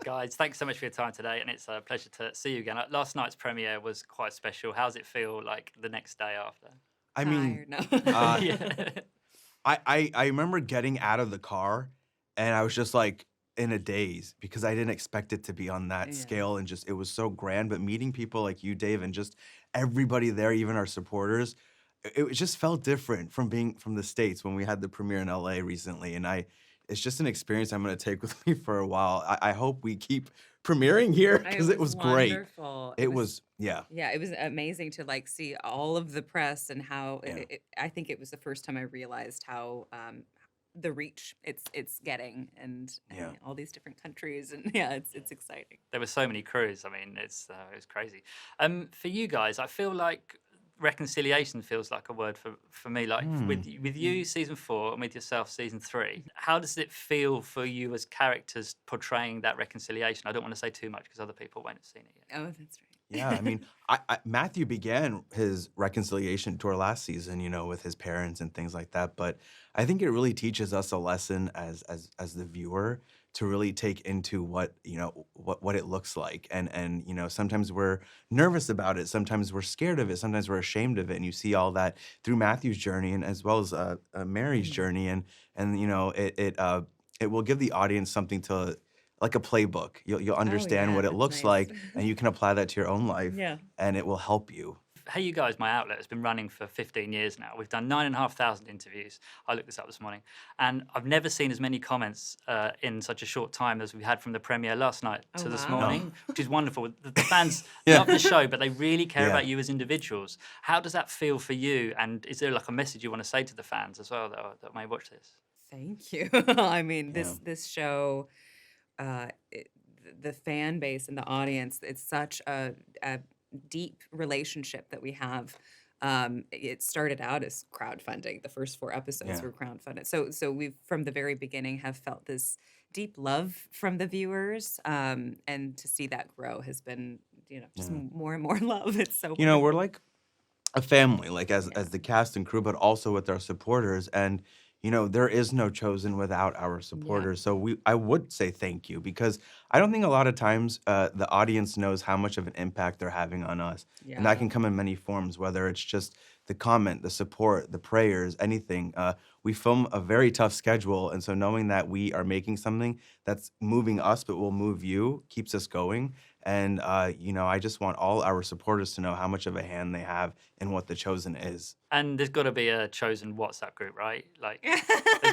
guys. Thanks so much for your time today, and it's a pleasure to see you again. Last night's premiere was quite special. How's it feel like the next day after? I mean, Tired, no. Yeah. I remember getting out of the car and I was just like in a daze because I didn't expect it to be on that Yeah. scale and just it was so grand. But meeting people like you, Dave, and just everybody there, even our supporters, it just felt different from being from the States when we had the premiere in LA recently. And it's just an experience I'm gonna take with me for a while. I hope we keep premiering here because it was great. Wonderful. It was, yeah. Yeah, it was amazing to like see all of the press and how Yeah. I think it was the first time I realized how the reach it's getting and Yeah. all these different countries and yeah, it's exciting. There were so many crews. I mean, it was crazy. For you guys, I feel like reconciliation feels like a word for me. Like with you, season 4, and with yourself, season 3. How does it feel for you as characters portraying that reconciliation? I don't want to say too much because other people won't have seen it yet. Oh, that's right. Yeah, I mean, Matthew began his reconciliation tour last season, with his parents and things like that. But I think it really teaches us a lesson as the viewer to really take into what it looks like, and sometimes we're nervous about it, sometimes we're scared of it, sometimes we're ashamed of it, and you see all that through Matthew's journey and as well as Mary's journey, and it will give the audience something to. Like a playbook, you'll understand yeah, what it that's looks nice. like, and you can apply that to your own life, Yeah. and it will help you. Hey, you guys, my outlet has been running for 15 years now. We've done 9,500 interviews. I looked this up this morning. And I've never seen as many comments in such a short time as we had from the premiere last night to this wow. morning, which is wonderful. The fans Yeah. love the show, but they really care Yeah. about you as individuals. How does that feel for you? And is there like a message you want to say to the fans as well that may watch this? Thank you. I mean, Yeah. this show, the fan base and the audience, it's such a deep relationship that we have. It started out as crowdfunding. The first 4 episodes Yeah. were crowdfunded. So we've from the very beginning have felt this deep love from the viewers, and to see that grow has been just more and more love. It's so We're like a family, like as the cast and crew, but also with our supporters. And there is no Chosen without our supporters. So I would say thank you because I don't think a lot of times the audience knows how much of an impact they're having on us, and that can come in many forms. Whether it's just the comment, the support, the prayers, anything. We film a very tough schedule, and so knowing that we are making something that's moving us, but will move you, keeps us going. And I just want all our supporters to know how much of a hand they have in what The Chosen is. And there's got to be a Chosen WhatsApp group, right? Like,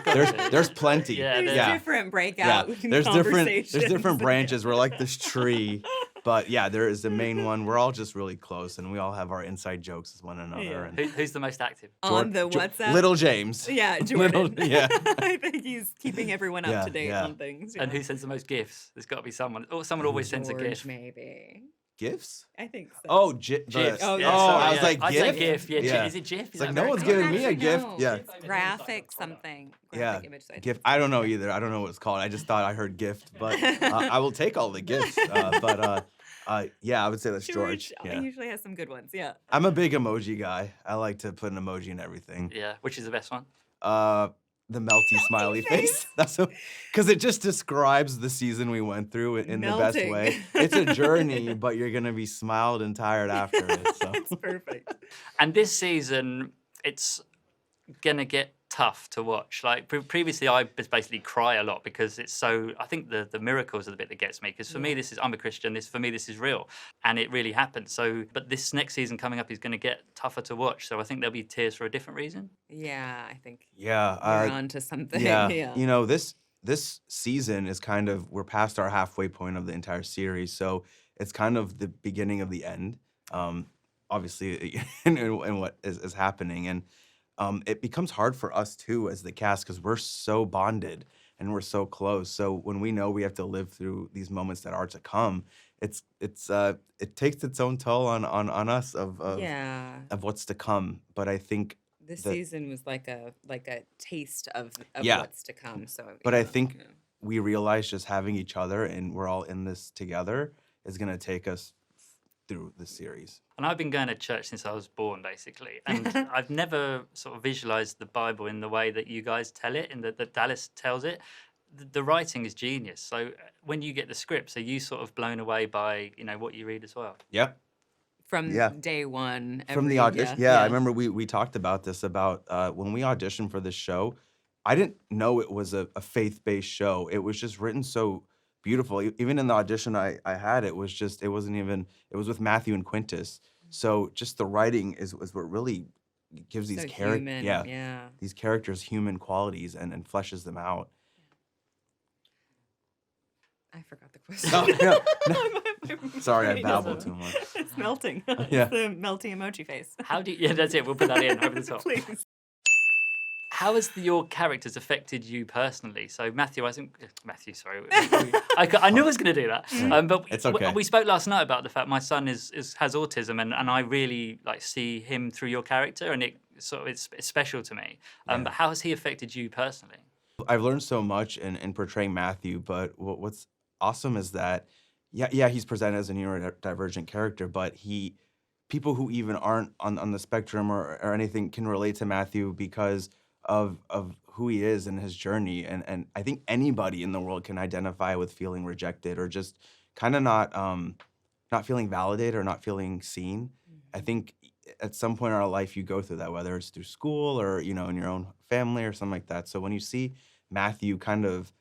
There's plenty. Yeah, There's yeah. different breakout There's conversations. different branches. We're like this tree, but yeah, there is the main one. We're all just really close, and we all have our inside jokes with one another. Yeah. And Who's the most active? On the WhatsApp. Little James. Yeah, Jordan. Yeah. I think he's keeping everyone up to date on things. And who sends the most gifts? There's got to be someone. Or someone always sends a George, gift. maybe. Gifts? I think so. Oh, GIFs. Oh, yeah, sorry, I was like, I'd say GIF? GIF. Yeah, Yeah. is it GIF? It's like, no one's giving me a gift. Yeah. Graphic something. Yeah, Graphic image site. gift. I don't know either. I don't know what it's called. I just thought I heard gift, but I will take all the gifts. Yeah, I would say that's George. Yeah. He usually has some good ones. Yeah. I'm a big emoji guy. I like to put an emoji in everything. Yeah, which is the best one? The melty smiley face. That's because it just describes the season we went through in the best Melting. way. It's a journey, but you're gonna be smiled and tired after it. So. It's perfect. And this season, it's gonna get tough to watch. Like previously, I just basically cry a lot because it's so. I think the miracles are the bit that gets me. Because for me, I'm a Christian. For me, this is real, and it really happened. So, but this next season coming up is going to get tougher to watch. So I think there'll be tears for a different reason. Yeah, I think Yeah. you're on to something. Yeah. Yeah. This season is kind of we're past our halfway point of the entire series, so it's kind of the beginning of the end. Obviously, in what is happening, and it becomes hard for us too as the cast because we're so bonded and we're so close. So when we know we have to live through these moments that are to come, it takes its own toll on us of what's to come. But I think this season was like a taste of Yeah. what's to come. So, But I think we realize just having each other and we're all in this together is gonna take us through the series. And I've been going to church since I was born, basically. And I've never sort of visualized the Bible in the way that you guys tell it and that Dallas tells it. the writing is genius. So when you get the scripts, are you sort of blown away by what you read as well? Yep. From Yeah. day one. From the audition. Yeah, I remember we talked about this about when we auditioned for this show. I didn't know it was a faith-based show. It was just written so beautiful. Even in the audition I had, it was with Matthew and Quintus. So just the writing is what really gives these So characters, human, these characters human qualities and fleshes them out. I forgot the question. Oh, no. My Sorry, I brain babbled is- too much. It's melting. Yeah. It's the melty emoji face. How do you, yeah, that's it. We'll put that in over the top. Please. How has your characters affected you personally? So Matthew, sorry. I knew I was going to do that. But It's okay. we spoke last night about the fact my son has autism, and I really see him through your character, and it's special to me. But how has he affected you personally? I've learned so much in portraying Matthew, but what's awesome is that, he's presented as a neurodivergent character, but people who even aren't on the spectrum or anything can relate to Matthew because of who he is and his journey. And I think anybody in the world can identify with feeling rejected or just kind of not feeling validated or not feeling seen. I think at some point in our life you go through that, whether it's through school or in your own family or something like that. So when you see Matthew kind of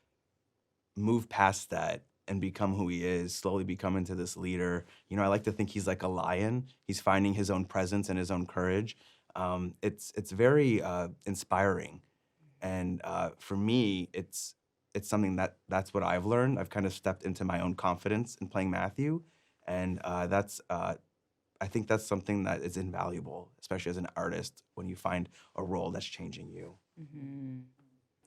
move past that and become who he is, slowly become into this leader, I like to think he's like a lion. He's finding his own presence and his own courage. It's very inspiring, and for me, it's something that's what I've learned. I've kind of stepped into my own confidence in playing Matthew, and I think that's something that is invaluable, especially as an artist, when you find a role that's changing you. Mm-hmm.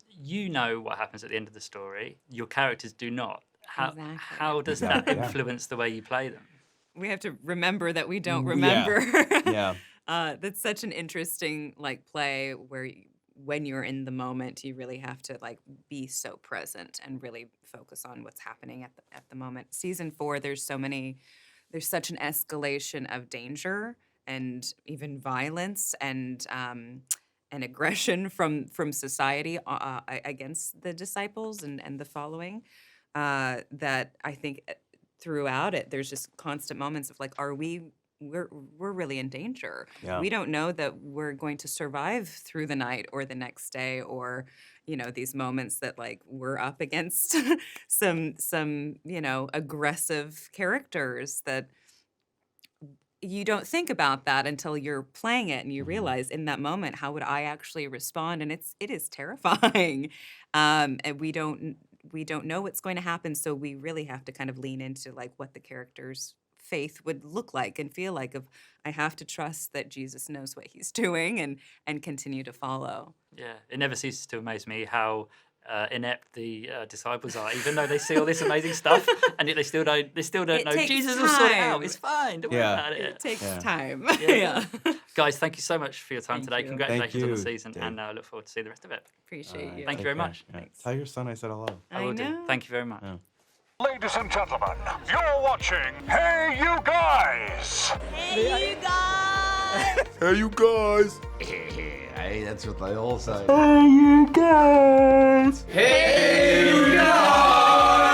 You know what happens at the end of the story. Your characters do not. Exactly. How does Yeah, that influence the way you play them? We have to remember that we don't remember. Yeah. That's such an interesting play where when you're in the moment, you really have to be so present and really focus on what's happening at the moment. Season 4, there's such an escalation of danger and even violence and aggression from society against the disciples and the following, that I think throughout it, there's just constant moments of we're really in danger. Yeah. We don't know that we're going to survive through the night or the next day, or these moments that we're up against some aggressive characters that you don't think about that until you're playing it and you realize in that moment, how would I actually respond? And it is terrifying. And we don't know what's going to happen. So we really have to kind of lean into what the character's faith would look like and feel like. I have to trust that Jesus knows what he's doing and continue to follow. Yeah, it never ceases to amaze me how inept the disciples are, even though they see all this amazing stuff, and yet they still don't It know takes Jesus will sort it out. time. It's fine. Don't worry about it. It takes Yeah. time. Yeah. Guys, thank you so much for your time Thank today. you. Congratulations on the you, season, Dave. and I look forward to seeing the rest of it. Appreciate you. Thank you very much. Yeah. Thanks. Tell your son I said hello. I will do. know. Thank you very much. Yeah. Ladies and gentlemen, you're watching Hey You Guys! Hey, you guys! Hey, you guys! Hey, that's what they all say. Hey, you guys! Hey, you guys!